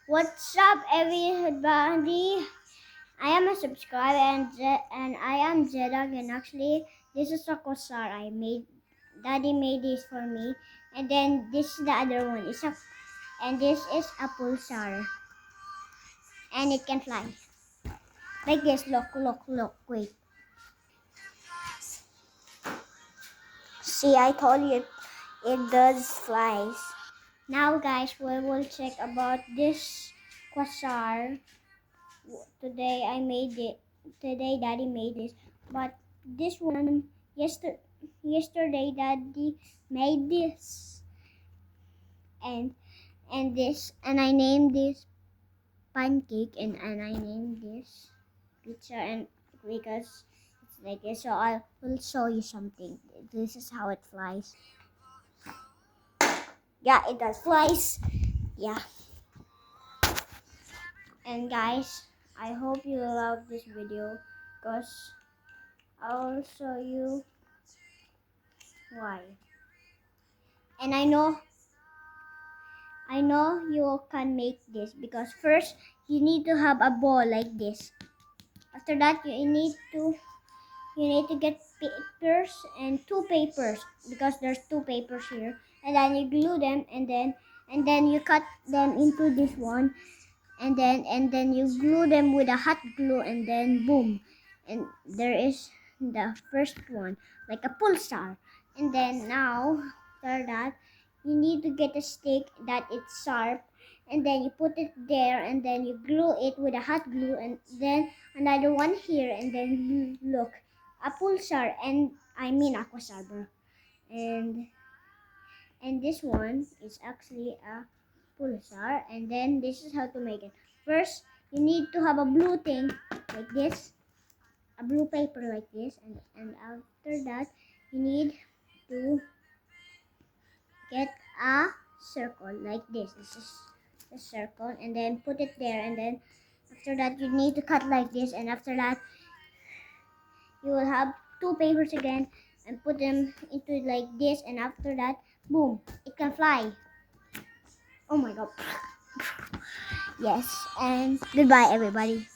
What's up, everybody? I am a subscriber and I am Zedag, and actually this is a Kosar I made. Daddy made this for me, and then this is the other one. And this is a pulsar, and it can fly like this. Look. Wait. See, I told you it does flies. Now, guys, we will check about this Quasar. Today I made it. Today Daddy made this, but this one yesterday Daddy made this and and I named this pancake and I named this pizza and because it's like this. So I will show you something. This is how it flies. Yeah, it does flies. Yeah, and guys, I hope you love this video because I'll show you why. And I know you can make this because first you need to have a ball like this. After that you need to get papers and two papers because there's two papers here. And then you glue them and then you cut them into this one and then you glue them with a hot glue and then boom. And there is the first one like a pulsar. And then now after that you need to get a stick that it's sharp and then you put it there and then you glue it with a hot glue and then another one here and then look a pulsar and I mean aquasar bro. And this one is actually a pulsar and then this is how to make it. First you need to have a blue thing like this, a blue paper like this, and after that you need to get a circle like this. This is a circle and then put it there and then after that you need to cut like this and after that you will have two papers again and put them into like this and after that boom, it can fly. Oh my god. Yes, and goodbye everybody.